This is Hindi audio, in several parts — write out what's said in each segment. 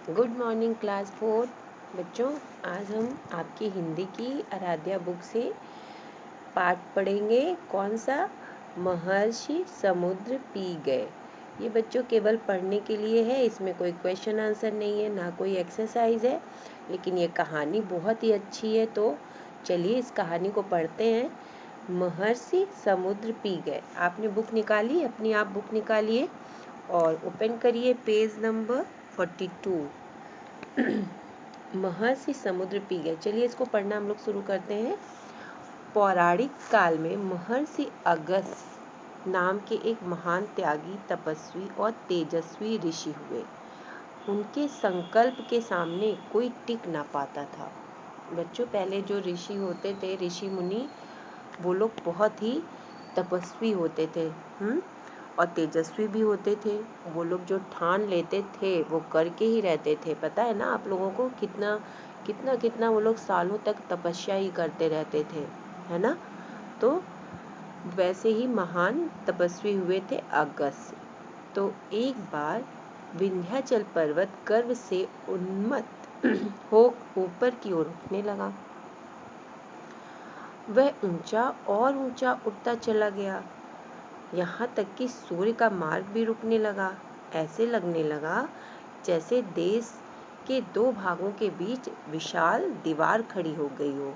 गुड मॉर्निंग क्लास 4 बच्चों। आज हम आपकी हिंदी की आराध्या बुक से पाठ पढ़ेंगे। कौन सा? महर्षि समुद्र पी गए। ये बच्चों केवल पढ़ने के लिए है, इसमें कोई क्वेश्चन आंसर नहीं है, ना कोई एक्सरसाइज है, लेकिन ये कहानी बहुत ही अच्छी है। तो चलिए इस कहानी को पढ़ते हैं। महर्षि समुद्र पी गए। आपने बुक निकाली, अपनी आप बुक निकालिए और ओपन करिए पेज नंबर 42। महर्षि समुद्र पी गए। चलिए इसको पढ़ना हम लोग शुरू करते हैं। पौराणिक काल में महर्षि अगस्त्य नाम के एक महान त्यागी, तपस्वी और तेजस्वी ऋषि हुए। उनके संकल्प के सामने कोई टिक ना पाता था। बच्चों, पहले जो ऋषि होते थे, ऋषि मुनि, वो लोग बहुत ही तपस्वी होते थे और तेजस्वी भी होते थे। वो लोग जो ठान लेते थे वो करके ही रहते थे। पता है ना आप लोगों को, कितना कितना कितना वो लोग सालों तक तपस्या ही करते रहते थे, है ना। तो वैसे ही महान तपस्वी हुए थे अगस्त्य। तो एक बार विंध्याचल पर्वत गर्व से उन्मत्त हो ऊपर की ओर उठने लगा। वह ऊंचा और ऊंचा उठता चला गया, यहाँ तक कि सूर्य का मार्ग भी रुकने लगा। ऐसे लगने लगा जैसे देश के दो भागों के बीच विशाल दीवार खड़ी हो गई हो।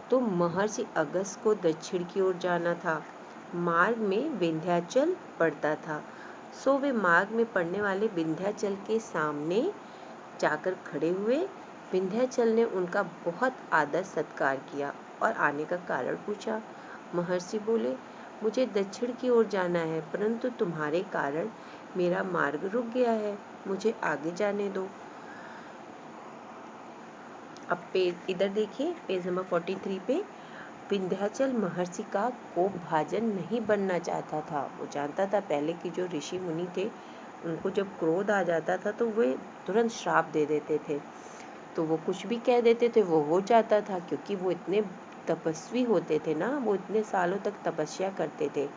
तो महर्षि अगस्त्य को दक्षिण की ओर जाना था। मार्ग में विंध्याचल पड़ता था, सो वे मार्ग में पड़ने वाले विंध्याचल के सामने जाकर खड़े हुए। विंध्याचल ने उनका बहुत आदर सत्कार किया और आने का कारण पूछा। महर्षि बोले, मुझे दक्षिण की ओर जाना है, परंतु तुम्हारे कारण मेरा मार्ग रुक गया है, मुझे आगे जाने दो। अब पेज इधर देखिए, पेज नंबर 43 पे। विंध्याचल महर्षि का कोप भाजन नहीं बनना चाहता था। वो जानता था पहले की जो ऋषि मुनि थे, उनको जब क्रोध आ जाता था तो वे तुरंत श्राप दे देते थे। तो वो कुछ भी कह देते थे, वो हो जाता था, क्योंकि वो इतने तपस्वी होते थे ना, वो इतने सालों तक तपस्या करते थे,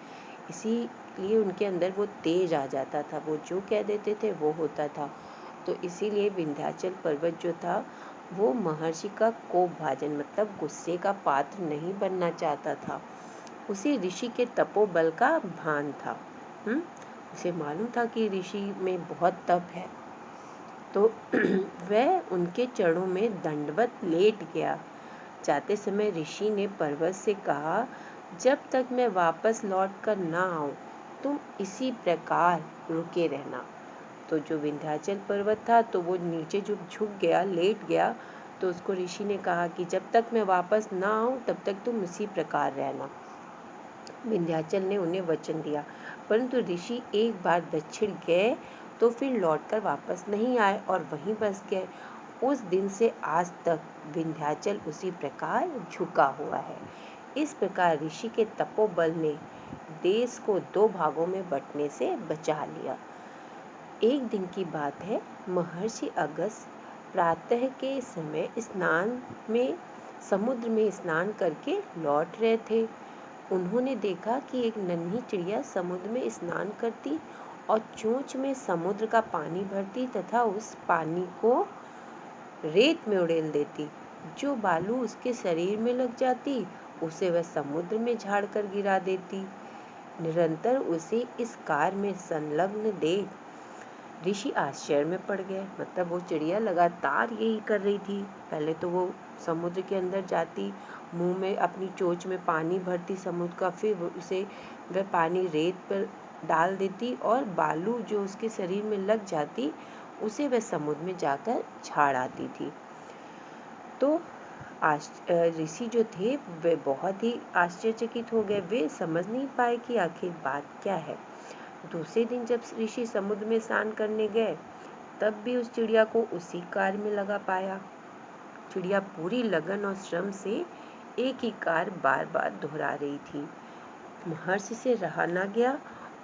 इसीलिए उनके अंदर वो तेज आ जाता था। वो जो कह देते थे वो होता था। तो इसीलिए विंध्याचल पर्वत जो था वो महर्षि का कोप भाजन मतलब गुस्से का पात्र नहीं बनना चाहता था। उसे ऋषि के तपोबल का भान था। उसे मालूम था कि ऋषि में बहुत तप है। तो वह उनके चरणों में दंडवत लेट गया। जाते समय ऋषि ने पर्वत से कहा, जब तक मैं वापस लौट कर ना आऊं, तुम इसी प्रकार रुके रहना। तो जो विंध्याचल पर्वत था तो वो नीचे जो झुक गया, लेट गया। तो उसको ऋषि ने कहा कि जब तक मैं वापस ना आऊं तब तक तुम इसी प्रकार रहना। विंध्याचल ने उन्हें वचन दिया, परंतु ऋषि एक बार दक्षिण गए तो फिर लौटकर वापस नहीं आए और वहीं बस गए। उस दिन से आज तक विंध्याचल उसी प्रकार झुका हुआ है। इस प्रकार ऋषि के तपोबल ने देश को दो भागों में बंटने से बचा लिया। एक दिन की बात है, महर्षि अगस्त्य प्रातः के समय समुद्र में स्नान करके लौट रहे थे। उन्होंने देखा कि एक नन्ही चिड़िया समुद्र में स्नान करती और चोंच में समुद्र का पानी भरती तथा उस पानी को रेत में उड़ेल देती। जो बालू उसके शरीर में लग जाती उसे वह समुद्र में झाड़ कर गिरा देती। निरंतर उसे इस कार्य में संलग्न देख ऋषि आश्चर्य में पड़ गए। मतलब वो चिड़िया लगातार यही कर रही थी। पहले तो वो समुद्र के अंदर जाती, मुंह में अपनी चोंच में पानी भरती समुद्र का, फिर उसे वह पानी रेत पर डाल देती और बालू जो उसके शरीर में लग जाती उसे वह समुद्र में जाकर झाड़ आती थी। तो ऋषि जो थे वे बहुत ही आश्चर्यचकित हो गए। वे समझ नहीं पाए कि आखिर बात क्या है। दूसरे दिन जब ऋषि समुद्र में स्नान करने गए तब भी उस चिड़िया को उसी कार्य में लगा पाया। चिड़िया पूरी लगन और श्रम से एक ही कार्य बार बार दोहरा रही थी। महर्षि से रहा ना गया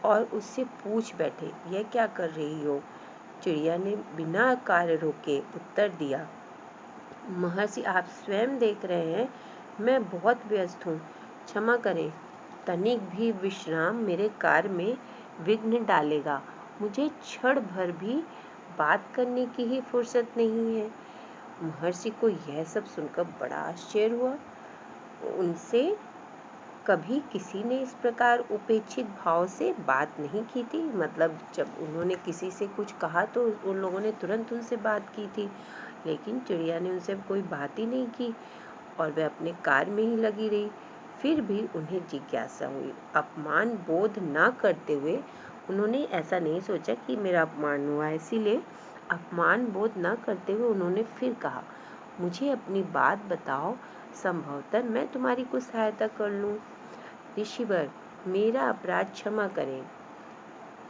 और उससे पूछ बैठे, यह क्या कर रही हो? चिड़िया ने बिना कार्य रोके उत्तर दिया, महर्षि आप स्वयं देख रहे हैं मैं बहुत व्यस्त हूँ, क्षमा करें, तनिक भी विश्राम मेरे कार्य में विघ्न डालेगा। मुझे क्षण भर भी बात करने की ही फुर्सत नहीं है। महर्षि को यह सब सुनकर बड़ा आश्चर्य हुआ। उनसे कभी किसी ने इस प्रकार उपेक्षित भाव से बात नहीं की थी। मतलब जब उन्होंने किसी से कुछ कहा तो उन लोगों ने तुरंत उनसे बात की थी, लेकिन चिड़िया ने उनसे कोई बात ही नहीं की और वह अपने कार्य में ही लगी रही। फिर भी उन्हें जिज्ञासा हुई। अपमान बोध न करते हुए उन्होंने ऐसा नहीं सोचा कि मेरा अपमान हुआ, इसीलिए अपमान बोध न करते हुए उन्होंने फिर कहा, मुझे अपनी बात बताओ, संभवतः मैं तुम्हारी कुछ सहायता कर लूं। ऋषिवर, मेरा अपराध क्षमा करें।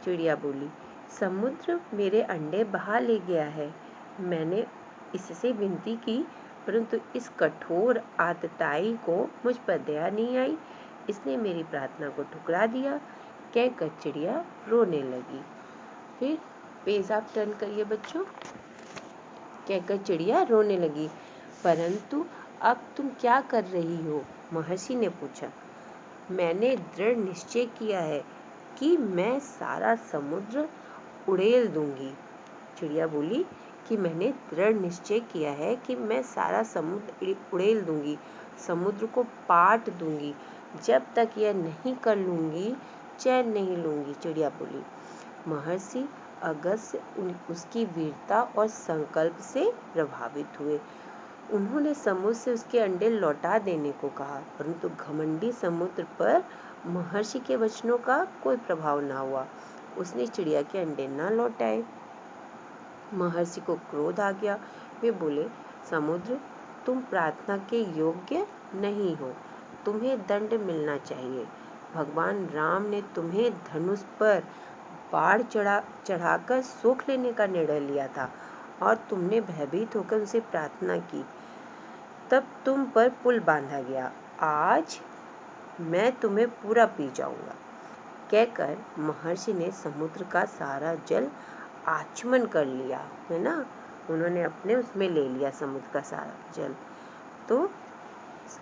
चिड़िया बोली, समुद्र मेरे अंडे बहा ले गया है। मैंने इससे विनती की, परंतु इस कठोर आतताई को मुझ पर दया नहीं आई। इसने मेरी प्रार्थना को ठुकरा दिया। कहकर चिड़िया रोने लगी। फिर पेज आप टर्न करिए बच्चों। कहकर चिड़िया रोने लगी। परंतु अब तुम क्या कर रही हो? महर्षि ने पूछा। मैंने दृढ़ निश्चय किया है कि मैं सारा समुद्र उड़ेल दूंगी। चिड़िया बोली कि मैंने दृढ़ निश्चय किया है कि मैं सारा समुद्र उड़ेल दूंगी, समुद्र को पाट दूंगी। जब तक यह नहीं कर लूंगी चैन नहीं लूंगी। चिड़िया बोली। महर्षि अगस्त्य उसकी वीरता और संकल्प से प्रभावित हुए। उन्होंने समुद्र से उसके अंडे लौटा देने को कहा, परंतु घमंडी समुद्र पर महर्षि के वचनों का कोई प्रभाव न हुआ। उसने चिड़िया के अंडे न लौटाए। महर्षि को क्रोध आ गया। वे बोले, समुद्र, तुम प्रार्थना के योग्य नहीं हो, तुम्हें दंड मिलना चाहिए। भगवान राम ने तुम्हें धनुष पर बाढ़ चढ़ाकर सुख लेने का निर्णय लिया था और तुमने भयभीत होकर उनसे प्रार्थना की, तब तुम पर पुल बांधा गया। आज मैं तुम्हें पूरा पी जाऊंगा। कहकर महर्षि ने समुद्र का सारा जल आचमन कर लिया, है ना। उन्होंने अपने उसमें ले लिया समुद्र का सारा जल। तो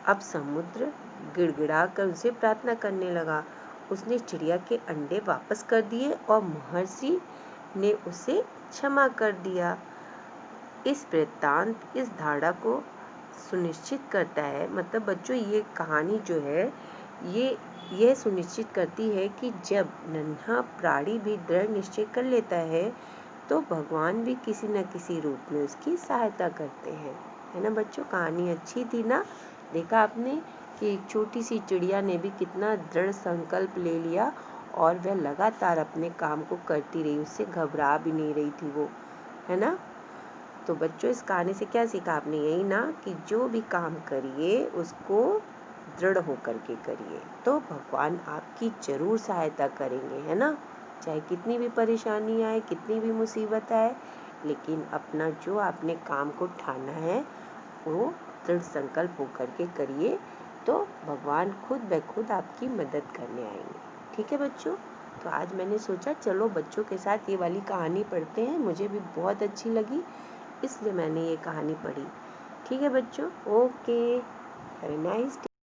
अब समुद्र गिड़गिड़ा कर उसे प्रार्थना करने लगा। उसने चिड़िया के अंडे वापस कर दिए और महर्षि ने उसे क्षमा कर दिया। इस वृत्तांत इस धारणा को सुनिश्चित करता है, मतलब बच्चों ये कहानी जो है ये सुनिश्चित करती है कि जब नन्हा प्राणी भी दृढ़ निश्चय कर लेता है तो भगवान भी किसी न किसी रूप में उसकी सहायता करते हैं, है ना बच्चों। कहानी अच्छी थी ना। देखा आपने कि एक छोटी सी चिड़िया ने भी कितना दृढ़ संकल्प ले लिया और वह लगातार अपने काम को करती रही, उससे घबरा भी नहीं रही थी वो, है ना। तो बच्चों इस कहानी से क्या सीखा आपने? यही ना कि जो भी काम करिए उसको दृढ़ होकर के करिए, तो भगवान आपकी जरूर सहायता करेंगे, है ना। चाहे कितनी भी परेशानी आए, कितनी भी मुसीबत आए, लेकिन अपना जो आपने काम को ठाना है वो दृढ़ संकल्प होकर के करिए, तो भगवान खुद ब खुद आपकी मदद करने आएंगे। ठीक है बच्चों। तो आज मैंने सोचा चलो बच्चों के साथ ये वाली कहानी पढ़ते हैं। मुझे भी बहुत अच्छी लगी, इसलिए मैंने ये कहानी पढ़ी। ठीक है बच्चों। Okay, have a nice day.